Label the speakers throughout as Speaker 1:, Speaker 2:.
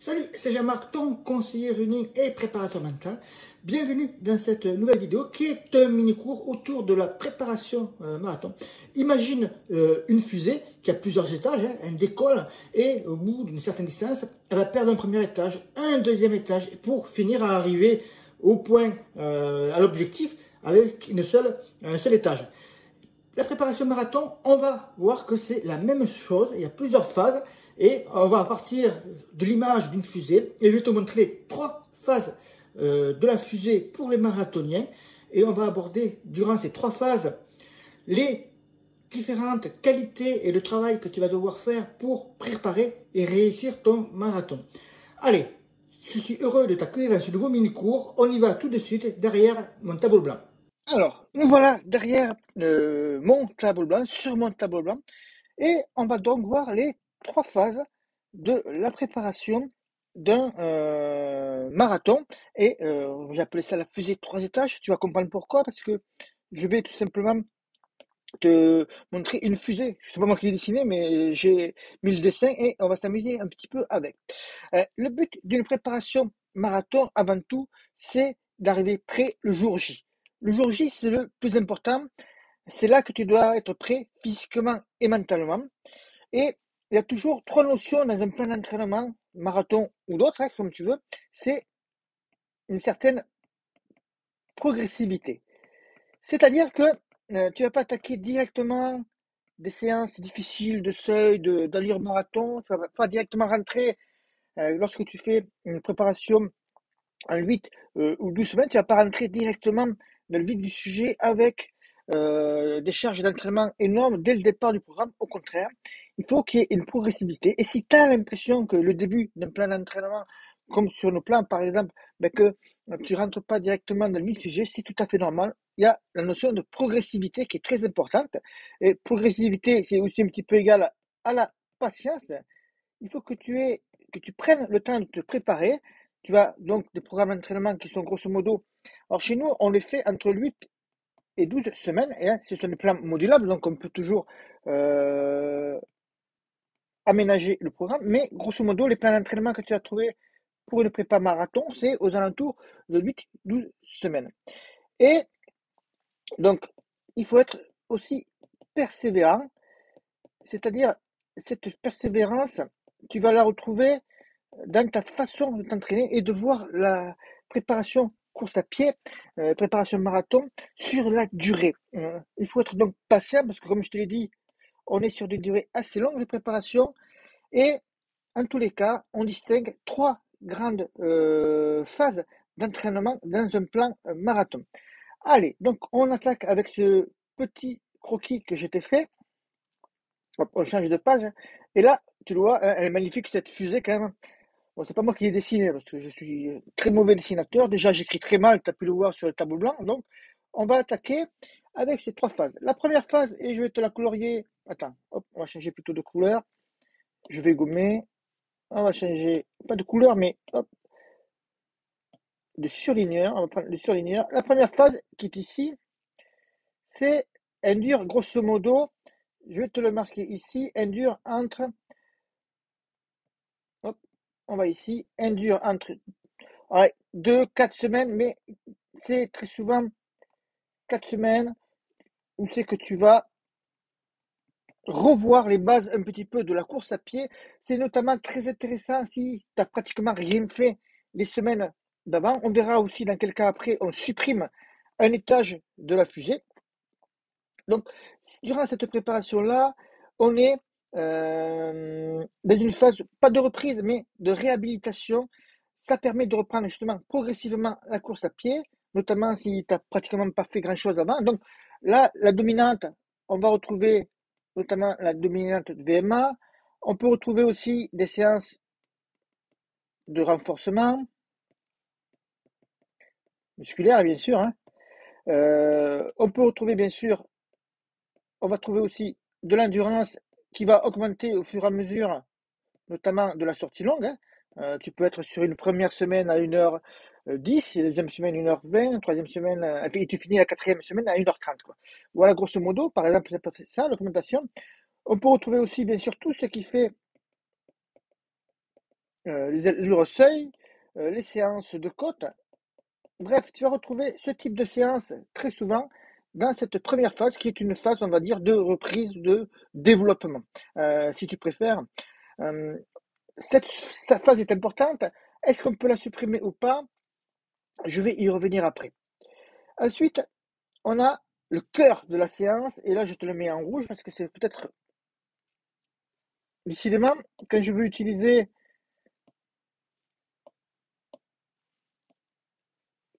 Speaker 1: Salut, c'est Jean-Marc, ton conseiller running et préparateur mental. Bienvenue dans cette nouvelle vidéo qui est un mini-cours autour de la préparation marathon. Imagine une fusée qui a plusieurs étages, elle décolle et au bout d'une certaine distance, elle va perdre un premier étage, un deuxième étage pour finir à arriver au point, à l'objectif avec un seul étage. La préparation marathon, on va voir que c'est la même chose, il y a plusieurs phases et on va partir de l'image d'une fusée et je vais te montrer les trois phases de la fusée pour les marathoniens et on va aborder durant ces trois phases les différentes qualités et le travail que tu vas devoir faire pour préparer et réussir ton marathon. Allez, je suis heureux de t'accueillir dans ce nouveau mini-cours, on y va tout de suite derrière mon tableau blanc. Alors, nous voilà derrière mon tableau blanc, sur mon tableau blanc, et on va donc voir les trois phases de la préparation d'un marathon. Et j'ai appelé ça la fusée de 3 étages. Tu vas comprendre pourquoi, parce que je vais tout simplement te montrer une fusée. C'est pas moi qui l'ai dessiné, mais j'ai mis le dessin et on va s'amuser un petit peu avec. Le but d'une préparation marathon, avant tout, c'est d'arriver prêt le jour J. Le jour J, c'est le plus important. C'est là que tu dois être prêt physiquement et mentalement. Et il y a toujours trois notions dans un plan d'entraînement, marathon ou d'autres, comme tu veux. C'est une certaine progressivité. C'est-à-dire que tu ne vas pas attaquer directement des séances difficiles de seuil, d'allure marathon. Tu ne vas pas directement rentrer lorsque tu fais une préparation en 8 ou 12 semaines. Tu ne vas pas rentrer directement dans le vif du sujet avec des charges d'entraînement énormes dès le départ du programme. Au contraire, il faut qu'il y ait une progressivité. Et si tu as l'impression que le début d'un plan d'entraînement, comme sur nos plans par exemple, que tu ne rentres pas directement dans le vif du sujet, c'est tout à fait normal. Il y a la notion de progressivité qui est très importante. Et progressivité, c'est aussi un petit peu égal à la patience. Il faut que tu prennes le temps de te préparer. Tu as donc des programmes d'entraînement qui sont grosso modo. Alors chez nous, on les fait entre 8 et 12 semaines. Et ce sont des plans modulables, donc on peut toujours aménager le programme. Mais grosso modo, les plans d'entraînement que tu as trouvés pour une prépa marathon, c'est aux alentours de 8-12 semaines. Et donc, il faut être aussi persévérant, c'est-à-dire cette persévérance, tu vas la retrouver dans ta façon de t'entraîner et de voir la préparation course à pied, préparation marathon sur la durée. Il faut être donc patient parce que comme je te l'ai dit, on est sur des durées assez longues de préparation et en tous les cas, on distingue trois grandes phases d'entraînement dans un plan marathon. Allez, donc on attaque avec ce petit croquis que je t'ai fait. Hop, on change de page. Et là, tu le vois, elle est magnifique cette fusée quand même. Bon, c'est pas moi qui l'ai dessiné parce que je suis très mauvais dessinateur. Déjà, j'écris très mal, tu as pu le voir sur le tableau blanc. Donc, on va attaquer avec ces trois phases. La première phase, et je vais te la colorier. Attends, hop, on va changer plutôt de couleur. Je vais gommer. On va changer, pas de couleur, mais hop, de surligneur. On va prendre le surligneur. La première phase qui est ici, c'est un dur, grosso modo, je vais te le marquer ici, un dur entre, hop, on va ici, un dur entre 2-4 semaines, mais c'est très souvent 4 semaines où c'est que tu vas revoir les bases un petit peu de la course à pied. C'est notamment très intéressant si tu n'as pratiquement rien fait les semaines d'avant. On verra aussi dans quel cas après on supprime un étage de la fusée. Donc, durant cette préparation-là, on est dans une phase, pas de reprise, mais de réhabilitation. Ça permet de reprendre justement progressivement la course à pied, notamment si tu n'as pratiquement pas fait grand-chose avant. Donc là, la dominante, on va retrouver notamment la dominante de VMA. On peut retrouver aussi des séances de renforcement musculaire, bien sûr. On peut retrouver, bien sûr, on va trouver aussi de l'endurance qui va augmenter au fur et à mesure, notamment de la sortie longue. Tu peux être sur une première semaine à 1h10, la deuxième semaine 1h20, troisième semaine, et tu finis la quatrième semaine à 1h30. Quoi. Voilà, grosso modo, par exemple, c'est ça, l'augmentation. On peut retrouver aussi, bien sûr, tout ce qui fait les allures seuil, les séances de côte. Bref, tu vas retrouver ce type de séance très souvent dans cette première phase qui est une phase, on va dire, de reprise, de développement, si tu préfères. Euh, cette phase est importante. Est-ce qu'on peut la supprimer ou pas? Je vais y revenir après. Ensuite, on a le cœur de la séance, et là je te le mets en rouge parce que c'est peut-être, décidément, quand je veux utiliser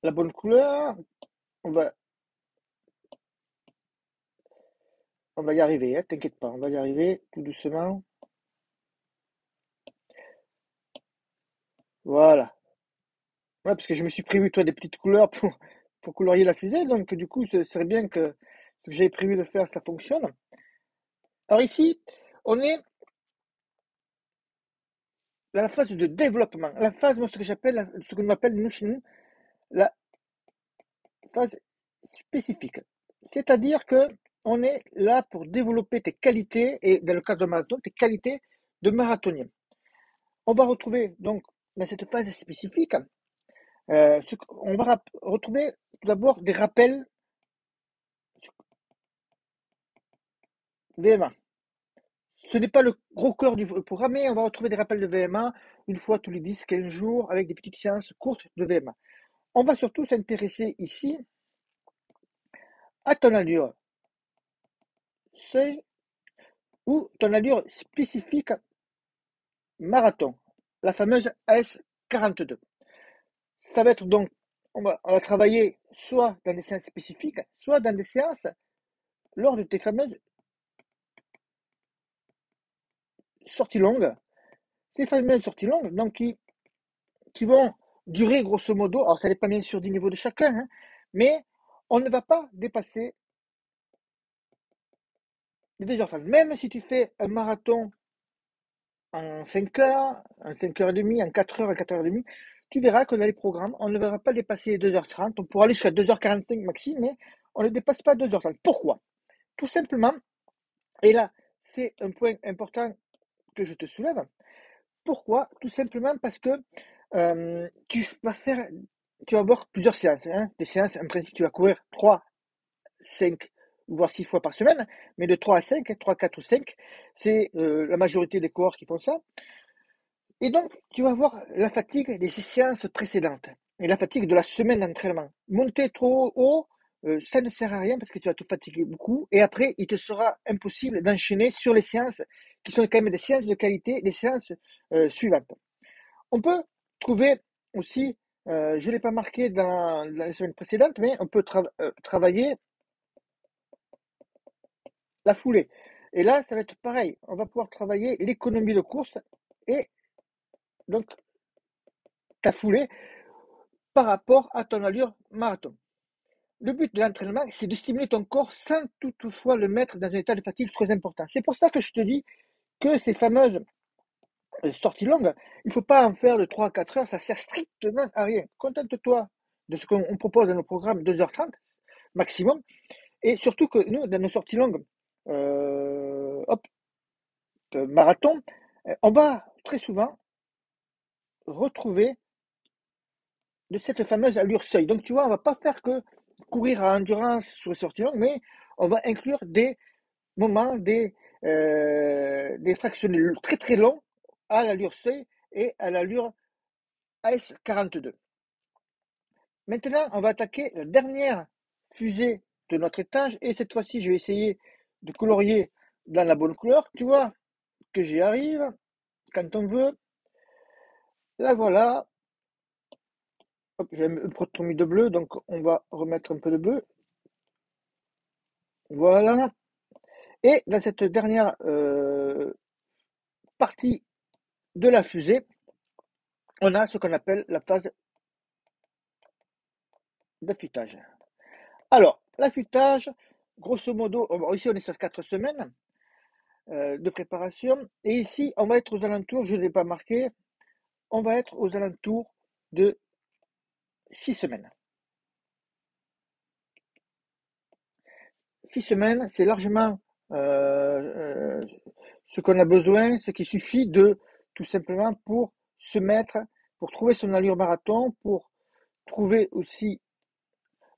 Speaker 1: la bonne couleur, on va, on va y arriver, hein, t'inquiète pas, on va y arriver tout doucement. Voilà. Ouais, parce que je me suis prévu, toi, des petites couleurs pour colorier la fusée, donc du coup, ce serait bien que ce que j'avais prévu de faire, ça fonctionne. Alors ici, on est dans la phase de développement, la phase, moi, ce qu'on appelle, nous, chez nous, la phase spécifique. C'est-à-dire que on est là pour développer tes qualités, et dans le cadre de marathon, tes qualités de marathonien. On va retrouver donc dans cette phase spécifique, on va retrouver tout d'abord des rappels VMA. Ce n'est pas le gros cœur du programme, mais on va retrouver des rappels de VMA une fois tous les 10-15 jours avec des petites séances courtes de VMA. On va surtout s'intéresser ici à ton allure seuil ou ton allure spécifique marathon, la fameuse S42. Ça va être donc, on va travailler soit dans des séances spécifiques, soit dans des séances lors de tes fameuses sorties longues. Ces fameuses sorties longues, donc qui vont durer grosso modo, alors ça dépend bien sûr du niveau de chacun, hein, mais on ne va pas dépasser les 2h30. Même si tu fais un marathon en 5 heures, en 5h30, en 4 heures, en 4h30, tu verras que dans les programmes, on ne va pas dépasser les 2h30. On pourra aller jusqu'à 2h45 maxi, mais on ne dépasse pas 2h30. Pourquoi? Tout simplement, et là, c'est un point important que je te soulève. Pourquoi? Tout simplement parce que tu vas avoir plusieurs séances, hein. Des séances, en principe, tu vas courir 3, 5, voire 6 fois par semaine, mais de 3 à 5, 3, 4 ou 5, c'est la majorité des coureurs qui font ça. Et donc, tu vas avoir la fatigue des séances précédentes et la fatigue de la semaine d'entraînement. Monter trop haut, ça ne sert à rien parce que tu vas te fatiguer beaucoup et après, il te sera impossible d'enchaîner sur les séances qui sont quand même des séances de qualité, les séances suivantes. On peut trouver aussi, je ne l'ai pas marqué dans les semaines précédentes, mais on peut travailler la foulée. Et là, ça va être pareil. On va pouvoir travailler l'économie de course et donc ta foulée par rapport à ton allure marathon. Le but de l'entraînement, c'est de stimuler ton corps sans toutefois le mettre dans un état de fatigue très important. C'est pour ça que je te dis que ces fameuses sorties longues, il ne faut pas en faire de 3 à 4 heures, ça sert strictement à rien. Contente-toi de ce qu'on propose dans nos programmes 2h30 maximum. Et surtout que nous, dans nos sorties longues, hop, marathon, on va très souvent retrouver de cette fameuse allure seuil. Donc, tu vois, on va pas faire que courir à endurance sur les sorties longues, mais on va inclure des moments, des fractionnés très très longs à l'allure seuil et à l'allure AS42. Maintenant, on va attaquer la dernière fusée de notre étage et cette fois-ci, je vais essayer de colorier dans la bonne couleur. Tu vois que j'y arrive quand on veut. Là, voilà. J'ai un peu trop mis de bleu, donc on va remettre un peu de bleu. Voilà. Et dans cette dernière partie de la fusée, on a ce qu'on appelle la phase d'affûtage. Alors, l'affûtage, grosso modo, ici on est sur 4 semaines de préparation. Et ici, on va être aux alentours, je ne l'ai pas marqué, on va être aux alentours de 6 semaines. 6 semaines, c'est largement ce qu'on a besoin, ce qui suffit de tout simplement pour se mettre, pour trouver son allure marathon, pour trouver aussi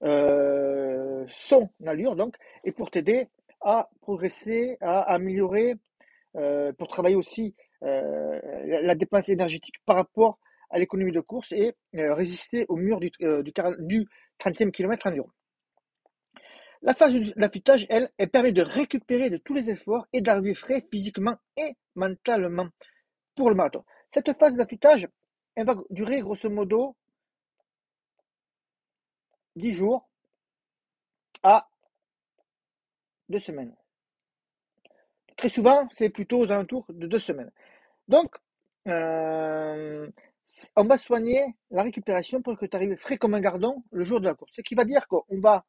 Speaker 1: son allure, donc, et pour t'aider à progresser, à améliorer, pour travailler aussi la dépense énergétique par rapport à l'économie de course et résister au mur du 30e kilomètre environ. La phase d'affûtage, elle permet de récupérer de tous les efforts et d'arriver frais physiquement et mentalement pour le marathon. Cette phase d'affûtage, elle va durer grosso modo 10 jours à 2 semaines. Très souvent, c'est plutôt aux alentours de 2 semaines. Donc, on va soigner la récupération pour que tu arrives frais comme un gardon le jour de la course. Ce qui va dire qu'on va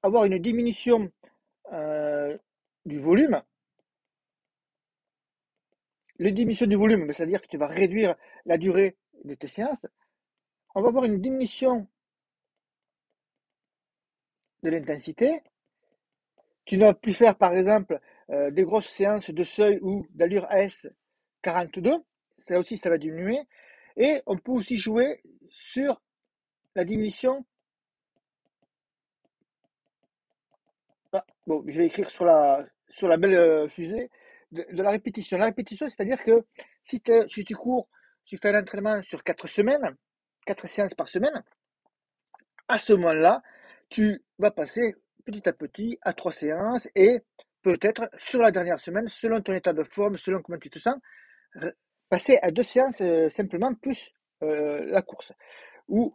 Speaker 1: avoir une diminution du volume. Le diminution du volume, c'est-à-dire que tu vas réduire la durée de tes séances. On va avoir une diminution de l'intensité. Tu ne vas plus faire, par exemple, des grosses séances de seuil ou d'allure AS 42. Ça aussi, ça va diminuer. Et on peut aussi jouer sur la diminution. Ah, bon, je vais écrire sur la belle fusée de la répétition. La répétition, c'est-à-dire que si tu cours, tu fais un entraînement sur 4 semaines, 4 séances par semaine, à ce moment-là, tu vas passer petit à petit à 3 séances et peut-être sur la dernière semaine, selon ton état de forme, selon comment tu te sens, passer à 2 séances simplement plus la course. Ou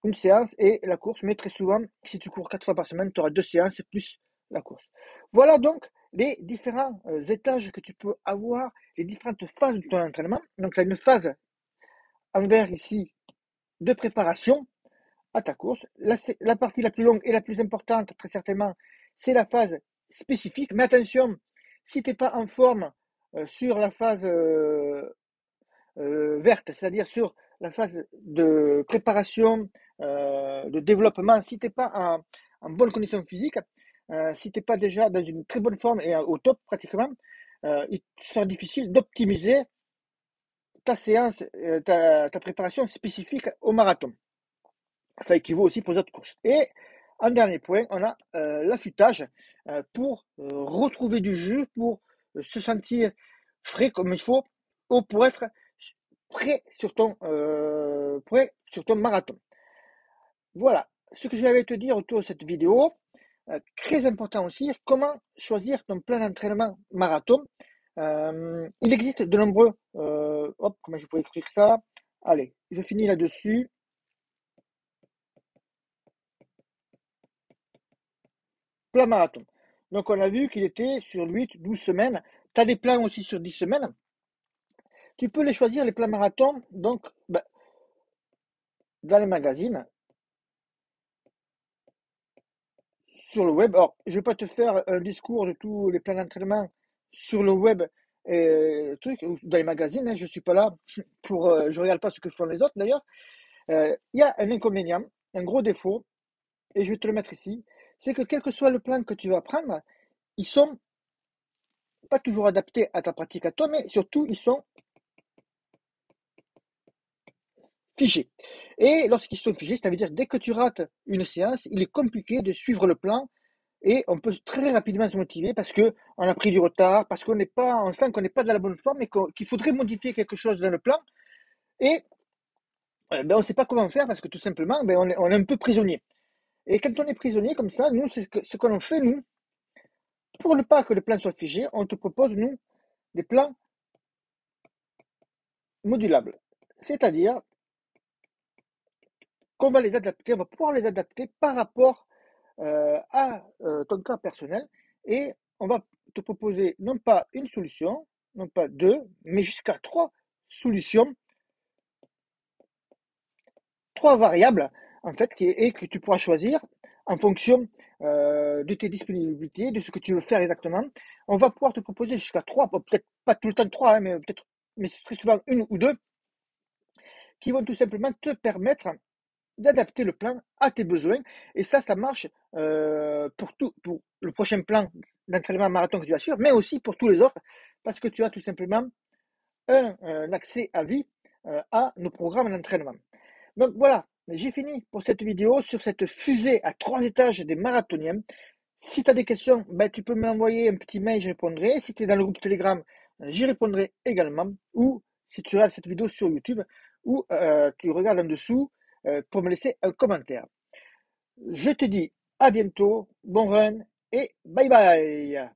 Speaker 1: une séance et la course, mais très souvent, si tu cours 4 fois par semaine, tu auras 2 séances plus la course. Voilà donc les différents étages que tu peux avoir, les différentes phases de ton entraînement. Donc, tu as une phase en vert ici de préparation à ta course. La partie la plus longue et la plus importante, très certainement, c'est la phase spécifique. Mais attention, si tu n'es pas en forme sur la phase verte, c'est-à-dire sur la phase de préparation, de développement, si tu n'es pas en bonne condition physique, si tu n'es pas déjà dans une très bonne forme et au top pratiquement, il sera difficile d'optimiser ta séance, ta préparation spécifique au marathon. Ça équivaut aussi pour les autres courses. Et en dernier point, on a l'affûtage pour retrouver du jus, pour se sentir frais comme il faut, ou pour être prêt sur ton marathon. Voilà ce que je vais te dire autour de cette vidéo. Très important aussi, comment choisir ton plan d'entraînement marathon. Il existe de nombreux... comment je pourrais écrire ça? Allez, je finis là-dessus. Plan marathon. Donc on a vu qu'il était sur 8-12 semaines. Tu as des plans aussi sur 10 semaines. Tu peux les choisir, les plans marathon, donc dans les magazines, sur le web. Alors, je ne vais pas te faire un discours de tous les plans d'entraînement sur le web et dans les magazines. Hein, je ne suis pas là pour. Je ne regarde pas ce que font les autres d'ailleurs. Il y a un inconvénient, un gros défaut, et je vais te le mettre ici, c'est que quel que soit le plan que tu vas prendre, ils sont pas toujours adaptés à ta pratique à toi, mais surtout ils sont figés. Et lorsqu'ils sont figés, ça veut dire dès que tu rates une séance, il est compliqué de suivre le plan et on peut très rapidement se motiver parce que on a pris du retard, parce on sent qu'on n'est pas dans la bonne forme et qu'il faudrait modifier quelque chose dans le plan et on ne sait pas comment faire parce que tout simplement, on est un peu prisonnier. Et quand on est prisonnier comme ça, nous, c'est ce que l'on fait, nous, pour ne pas que le plan soit figé, on te propose, nous, des plans modulables. C'est-à-dire qu'on va les adapter, on va pouvoir les adapter par rapport à ton cas personnel et on va te proposer non pas une solution, non pas deux, mais jusqu'à 3 solutions, 3 variables en fait, et que tu pourras choisir en fonction de tes disponibilités, de ce que tu veux faire exactement. On va pouvoir te proposer jusqu'à 3, peut-être pas tout le temps 3, hein, mais très souvent une ou deux, qui vont tout simplement te permettre d'adapter le plan à tes besoins. Et ça marche pour le prochain plan d'entraînement marathon que tu as sûr, mais aussi pour tous les autres, parce que tu as tout simplement un accès à vie à nos programmes d'entraînement. Donc voilà, j'ai fini pour cette vidéo sur cette fusée à 3 étages des marathoniens. Si tu as des questions, ben, tu peux m'envoyer un petit mail, j'y répondrai. Si tu es dans le groupe Telegram, j'y répondrai également. Ou si tu regardes cette vidéo sur YouTube, ou tu regardes en dessous pour me laisser un commentaire. Je te dis à bientôt, bon run et bye bye.